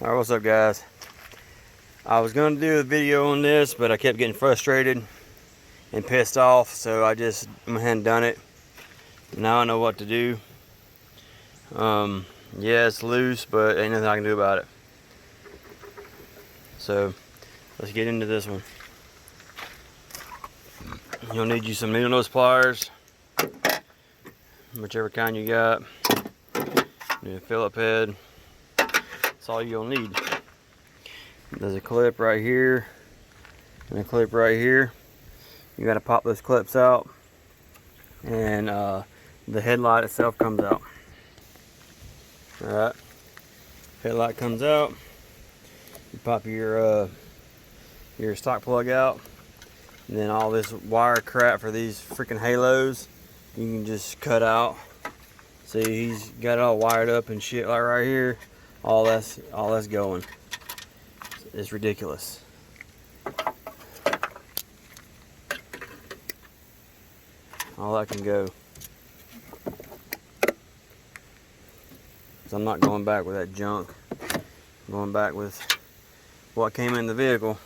Alright, what's up guys? I was going to do a video on this, but I kept getting frustrated and pissed off, so I just went ahead and done it. Now I know what to do. Yeah, it's loose, but ain't nothing I can do about it. So, let's get into this one. You'll need you some needle nose pliers, whichever kind you got. You need a Phillip head. That's all you'll need. There's a clip right here and a clip right here. You got to pop those clips out, and the headlight itself comes out. Alright, headlight comes out. You pop your stock plug out, and then all this wire crap for these freaking halos you can just cut out. See, he's got it all wired up and shit like right here. All that's going. It's ridiculous. All that can go. So I'm not going back with that junk. I'm going back with what came in the vehicle.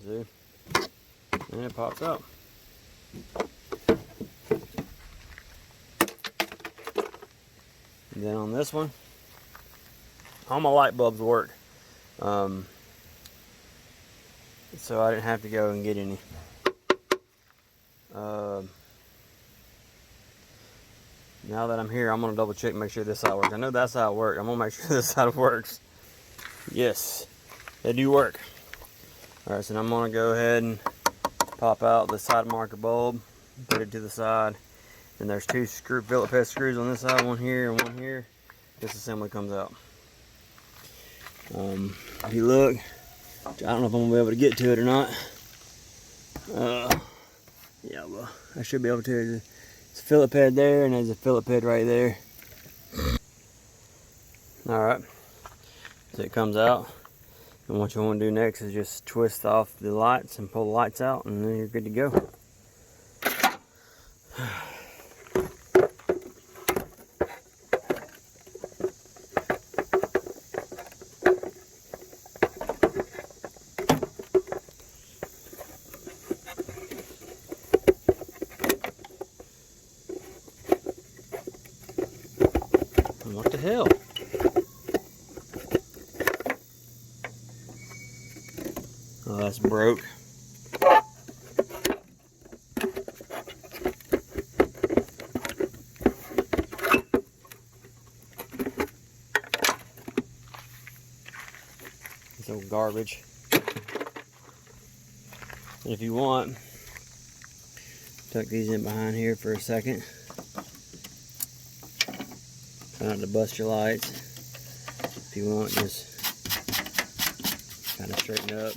See? And it pops out. And then on this one, all my light bulbs work. So I didn't have to go and get any. Now that I'm here, I'm gonna double check and make sure this side works. I know that side works. I'm gonna make sure this side works. Yes, they do work. All right, so now I'm gonna go ahead and pop out the side marker bulb, put it to the side. And there's two Phillip head screws on this side, one here and one here. This assembly comes out. If you look, I don't know if I'm gonna be able to get to it or not. Yeah, well, I should be able to. There's a Phillip head there, and there's a Phillip head right there. Alright, so it comes out. And what you want to do next is just twist off the lights and pull the lights out, and then you're good to go. What the hell? Oh, that's broke. It's old garbage. And if you want, tuck these in behind here for a second. Try not to bust your lights. If you want, just kind of straighten up.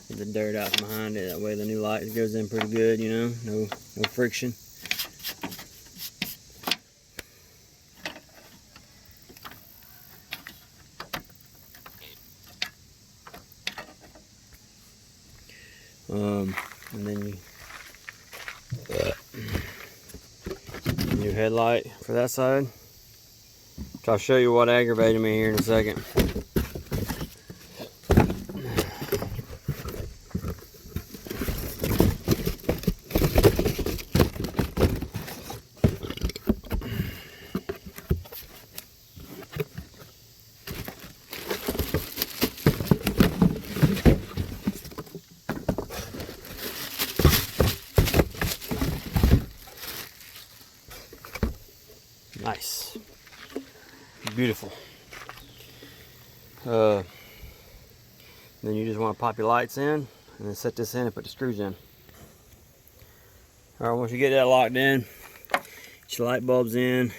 Get the dirt out from behind it. That way the new light goes in pretty good, you know, no friction. And then new headlight for that side. So I'll show you what aggravated me here in a second. Nice. Beautiful. Then you just want to pop your lights in and then set this in and put the screws in. Alright, once you get that locked in, get your light bulbs in,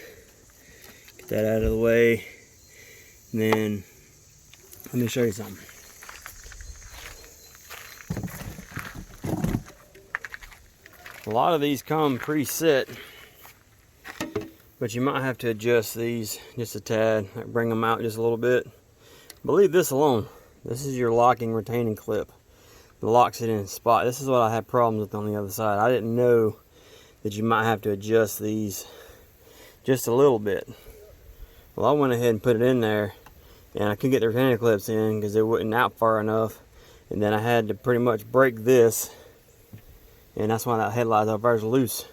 get that out of the way, and then let me show you something. A lot of these come preset, but you might have to adjust these just a tad, like bring them out just a little bit. But leave this alone. This is your locking retaining clip. It locks it in a spot. This is what I had problems with on the other side. I didn't know that you might have to adjust these just a little bit. Well, I went ahead and put it in there, and I couldn't get the retaining clips in because it wasn't out far enough. And then I had to pretty much break this, and that's why that headlight up there is loose.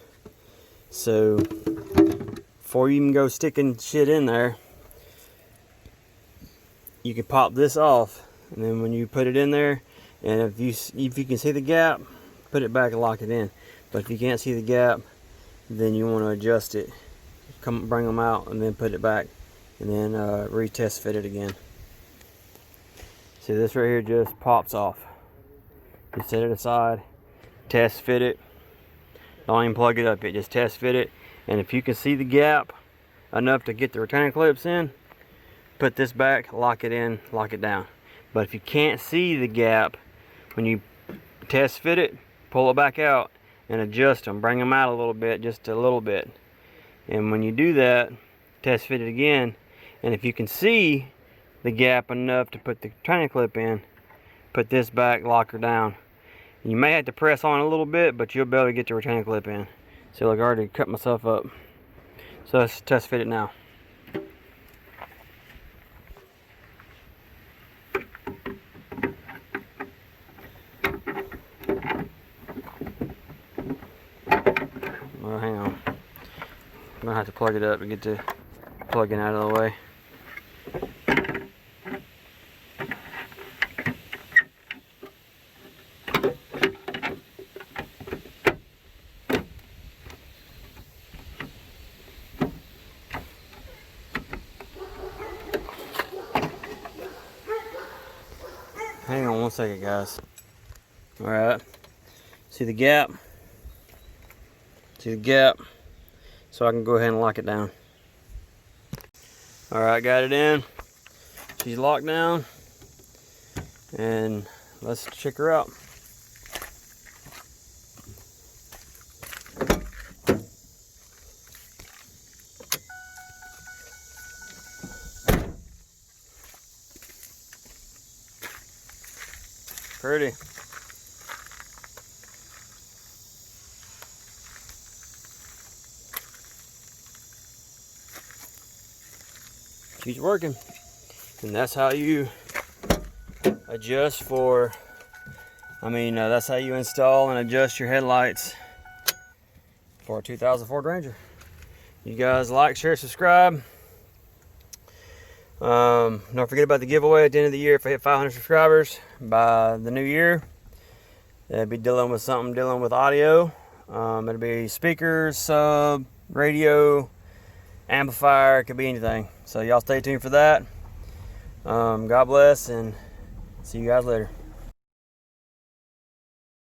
So before you even go sticking shit in there, you can pop this off, and then when you put it in there, and if you can see the gap, put it back and lock it in. But if you can't see the gap, then you want to adjust it. Bring them out and then put it back, and then retest fit it again. See, this right here just pops off. You set it aside, test fit it. Don't even plug it up yet, just test fit it. And if you can see the gap enough to get the retaining clips in, put this back, lock it in, lock it down. But if you can't see the gap, when you test fit it, pull it back out and adjust them. Bring them out a little bit, just a little bit. And when you do that, test fit it again. And if you can see the gap enough to put the retaining clip in, put this back, lock her down. You may have to press on a little bit, but you'll be able to get the retaining clip in. See, look, I already cut myself up. So let's test fit it now. Well, hang on. I'm gonna have to plug it up to get the plug-in out of the way. Hang on 1 second, guys. Alright. See the gap? See the gap? So I can go ahead and lock it down. Alright, got it in. She's locked down. And let's check her out. Pretty. She's working. And that's how you adjust for, that's how you install and adjust your headlights for a 2004 Ranger. You guys like, share, subscribe. Don't forget about the giveaway at the end of the year. If I hit 500 subscribers by the new year, I'll be dealing with audio. It'll be speakers, sub, radio, amplifier. It could be anything. So y'all stay tuned for that. God bless, and see you guys later.